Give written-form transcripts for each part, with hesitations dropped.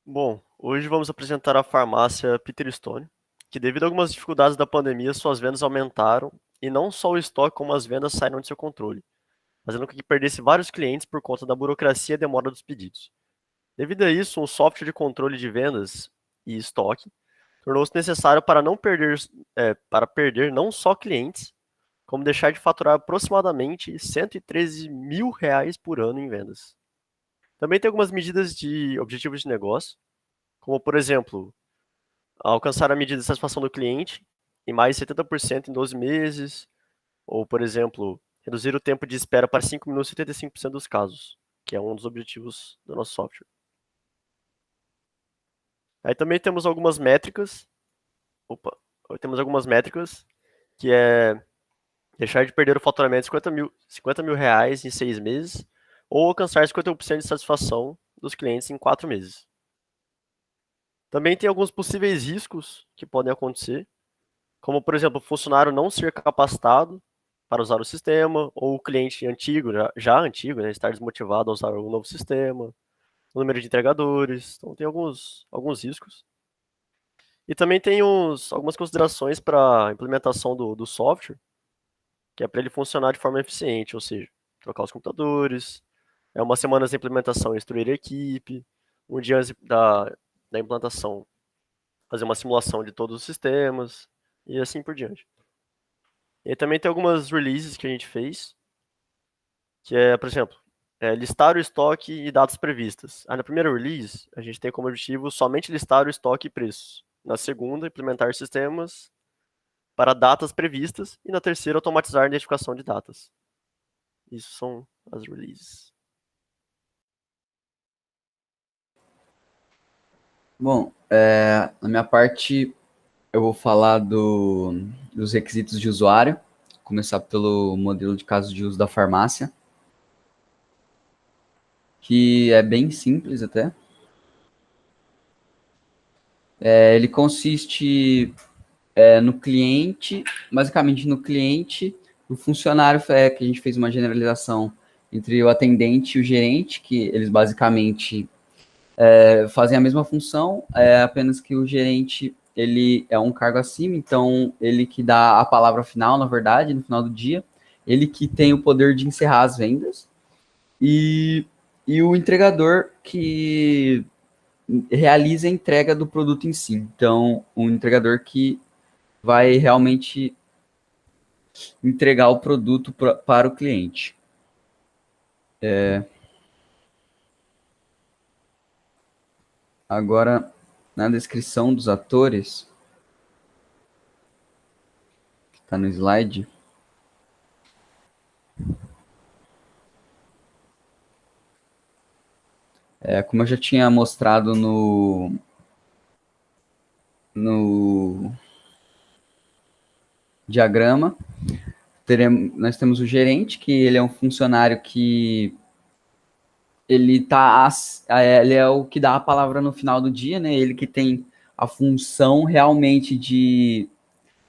Bom, hoje vamos apresentar a farmácia Peter Stone, que devido a algumas dificuldades da pandemia, suas vendas aumentaram e não só o estoque como as vendas saíram de seu controle, fazendo com que perdesse vários clientes por conta da burocracia e demora dos pedidos. Devido a isso, um software de controle de vendas e estoque tornou-se necessário para perder não só clientes, como deixar de faturar aproximadamente R$ 113 mil por ano em vendas. Também tem algumas medidas de objetivos de negócio, como por exemplo, alcançar a medida de satisfação do cliente em mais de 70% em 12 meses, ou, por exemplo, reduzir o tempo de espera para 5 minutos em 75% dos casos, que é um dos objetivos do nosso software. Aí também temos algumas métricas, opa, temos algumas métricas, que é deixar de perder o faturamento de R$ 50 mil em 6 meses, ou alcançar 51% de satisfação dos clientes em 4 meses. Também tem alguns possíveis riscos que podem acontecer, como, por exemplo, o funcionário não ser capacitado para usar o sistema, ou o cliente antigo, já antigo, né, estar desmotivado a usar o novo sistema, o número de entregadores. Então, tem alguns riscos. E também tem algumas considerações para a implementação do software, que é para ele funcionar de forma eficiente, ou seja, trocar os computadores, uma semana de implementação, instruir a equipe, um dia antes da implantação, fazer uma simulação de todos os sistemas, e assim por diante. E também tem algumas releases que a gente fez, que é, por exemplo, listar o estoque e datas previstas. Aí na primeira release, a gente tem como objetivo somente listar o estoque e preços. Na segunda, implementar sistemas para datas previstas. E na terceira, automatizar a identificação de datas. Isso são as releases. Bom, na minha parte eu vou falar dos requisitos de usuário, começar pelo modelo de caso de uso da farmácia, que é bem simples até. Ele consiste no cliente, basicamente no cliente, o funcionário, que a gente fez uma generalização entre o atendente e o gerente, que eles basicamente fazem a mesma função, apenas que o gerente ele é um cargo acima, então ele que dá a palavra final, na verdade, no final do dia, ele que tem o poder de encerrar as vendas, e, e o entregador que realiza a entrega do produto em si. Então, um entregador que vai realmente entregar o produto para o cliente. Agora, na descrição dos atores, que está no slide, como eu já tinha mostrado no diagrama, nós temos o gerente, que ele é um funcionário que ele é o que dá a palavra no final do dia, né? Ele que tem a função realmente de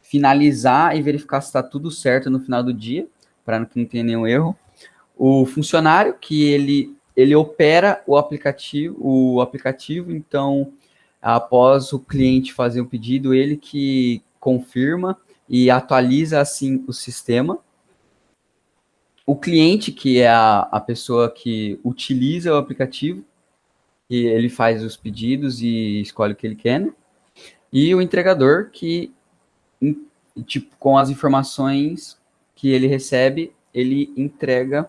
finalizar e verificar se está tudo certo no final do dia, para que não tenha nenhum erro. O funcionário, que ele opera o aplicativo, então, após o cliente fazer o pedido, ele que confirma e atualiza, assim, o sistema. O cliente, que é a pessoa que utiliza o aplicativo, e ele faz os pedidos e escolhe o que ele quer, né? E o entregador, que, tipo, com as informações que ele recebe, ele entrega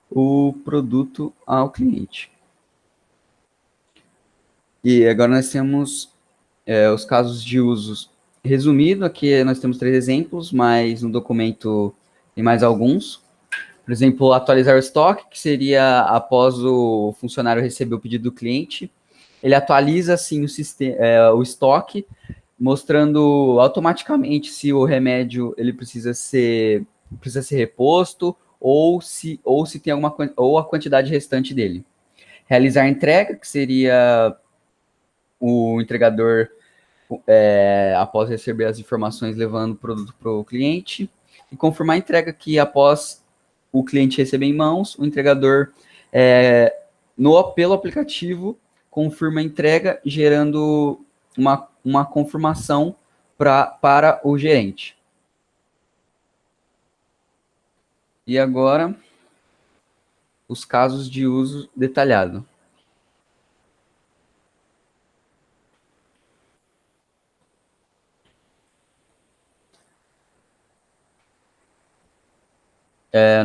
o produto ao cliente. E agora nós temos os casos de usos. Resumido, aqui nós temos 3 exemplos, mas no documento tem mais alguns. Por exemplo, atualizar o estoque, que seria após o funcionário receber o pedido do cliente. Ele atualiza, assim, o estoque, mostrando automaticamente se o remédio ele precisa ser reposto ou se tem ou a quantidade restante dele. Realizar a entrega, que seria o entregador, após receber as informações, levando o produto para o cliente. E confirmar a entrega, que após o cliente receber em mãos, o entregador, pelo aplicativo, confirma a entrega, gerando uma confirmação para o gerente. E agora, os casos de uso detalhado.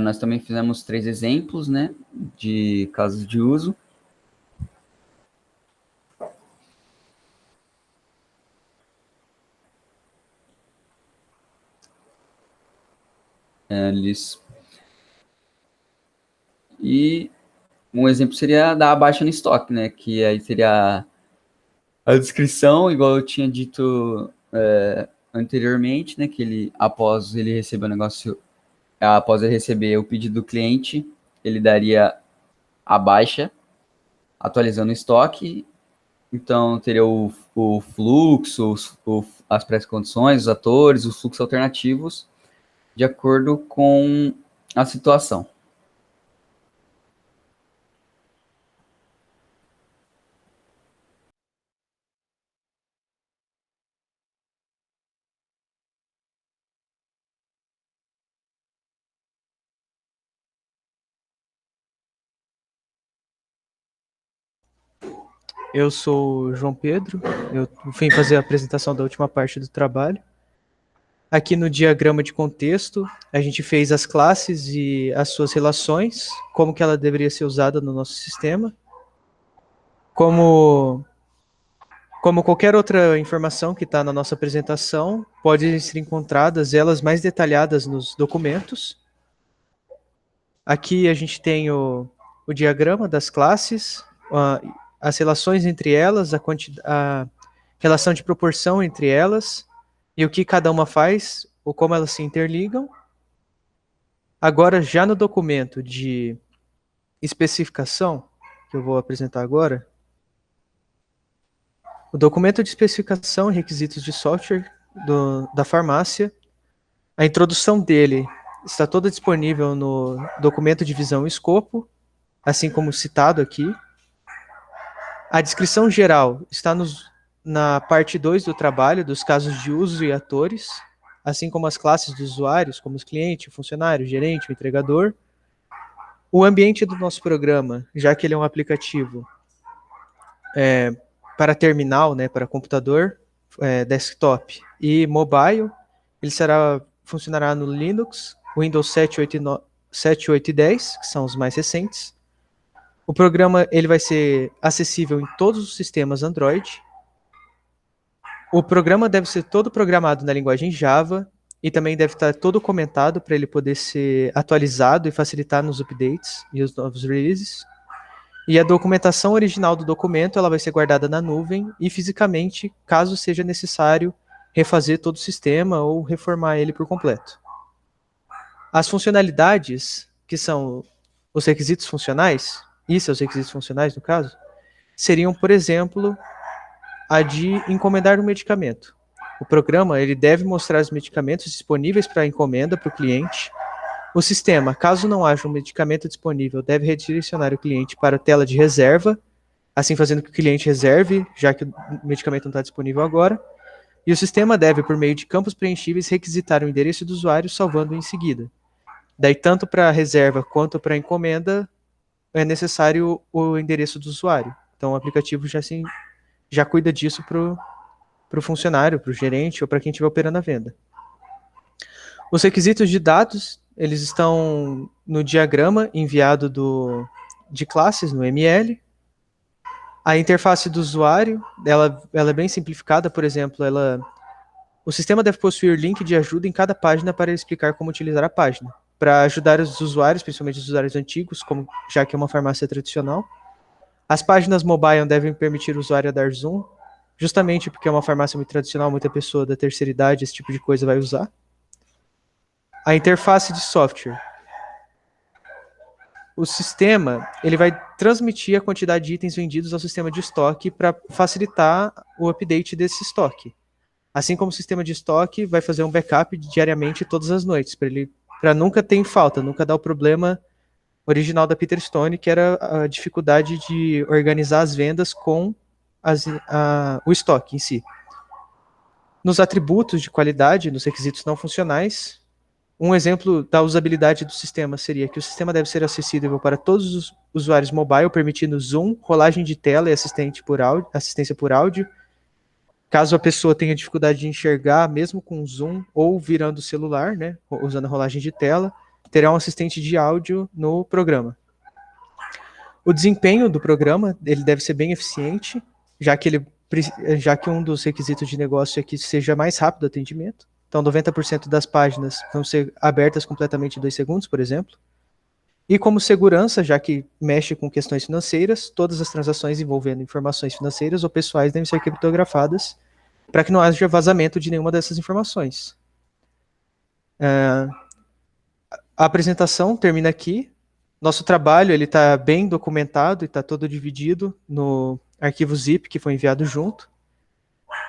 Nós também fizemos 3 exemplos, né, de casos de uso. E um exemplo seria dar a baixa no estoque, né, que aí seria a descrição, igual eu tinha dito anteriormente, né, que ele, após ele receber o negócio, após ele receber o pedido do cliente, ele daria a baixa, atualizando o estoque. Então, teria o fluxo, as pré-condições, os atores, os fluxos alternativos, de acordo com a situação. Eu sou o João Pedro, eu vim fazer a apresentação da última parte do trabalho. Aqui no diagrama de contexto, a gente fez as classes e as suas relações, como que ela deveria ser usada no nosso sistema. Como qualquer outra informação que está na nossa apresentação, podem ser encontradas elas mais detalhadas nos documentos. Aqui a gente tem o diagrama das classes, as relações entre elas, a relação de proporção entre elas, e o que cada uma faz, ou como elas se interligam. Agora, já no documento de especificação, que eu vou apresentar agora, o documento de especificação e requisitos de software da farmácia, a introdução dele está toda disponível no documento de visão e escopo, assim como citado aqui. A descrição geral está na parte 2 do trabalho, dos casos de uso e atores, assim como as classes dos usuários, como os clientes, o funcionário, o gerente, o entregador. O ambiente do nosso programa, já que ele é um aplicativo para terminal, né, para computador, desktop e mobile, ele funcionará no Linux, Windows 7, 8 e 10, que são os mais recentes. O programa ele vai ser acessível em todos os sistemas Android. O programa deve ser todo programado na linguagem Java e também deve estar todo comentado para ele poder ser atualizado e facilitar nos updates e os novos releases. E a documentação original do documento ela vai ser guardada na nuvem e fisicamente, caso seja necessário refazer todo o sistema ou reformar ele por completo. As funcionalidades, que são os requisitos funcionais, e seus requisitos funcionais no caso, seriam, por exemplo, a de encomendar um medicamento. O programa ele deve mostrar os medicamentos disponíveis para encomenda para o cliente. O sistema, caso não haja um medicamento disponível, deve redirecionar o cliente para a tela de reserva, assim fazendo que o cliente reserve, já que o medicamento não está disponível agora. E o sistema deve, por meio de campos preenchíveis, requisitar o endereço do usuário, salvando-o em seguida. Daí, tanto para a reserva quanto para a encomenda, é necessário o endereço do usuário. Então, o aplicativo já cuida disso para o funcionário, para o gerente ou para quem estiver operando a venda. Os requisitos de dados, eles estão no diagrama enviado de classes, no ML. A interface do usuário, ela é bem simplificada, por exemplo, o sistema deve possuir link de ajuda em cada página para explicar como utilizar a página, para ajudar os usuários, principalmente os usuários antigos, já que é uma farmácia tradicional. As páginas mobile devem permitir o usuário a dar zoom, justamente porque é uma farmácia muito tradicional, muita pessoa da terceira idade, esse tipo de coisa vai usar. A interface de software. O sistema ele vai transmitir a quantidade de itens vendidos ao sistema de estoque para facilitar o update desse estoque. Assim como o sistema de estoque vai fazer um backup diariamente todas as noites, para nunca ter falta, nunca dar o problema original da Peter Stone, que era a dificuldade de organizar as vendas com o estoque em si. Nos atributos de qualidade, nos requisitos não funcionais, um exemplo da usabilidade do sistema seria que o sistema deve ser acessível para todos os usuários mobile, permitindo zoom, rolagem de tela e assistência por áudio. Caso a pessoa tenha dificuldade de enxergar, mesmo com zoom ou virando o celular, né, usando a rolagem de tela, terá um assistente de áudio no programa. O desempenho do programa ele deve ser bem eficiente, já que um dos requisitos de negócio é que seja mais rápido o atendimento. Então, 90% das páginas vão ser abertas completamente em 2 segundos, por exemplo. E como segurança, já que mexe com questões financeiras, todas as transações envolvendo informações financeiras ou pessoais devem ser criptografadas para que não haja vazamento de nenhuma dessas informações. A apresentação termina aqui. Nosso trabalho está bem documentado e está todo dividido no arquivo zip que foi enviado junto.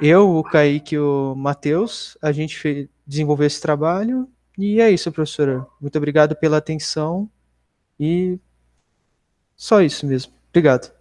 Eu, o Kaique e o Matheus, a gente desenvolveu esse trabalho e é isso, professora. Muito obrigado pela atenção e só isso mesmo. Obrigado.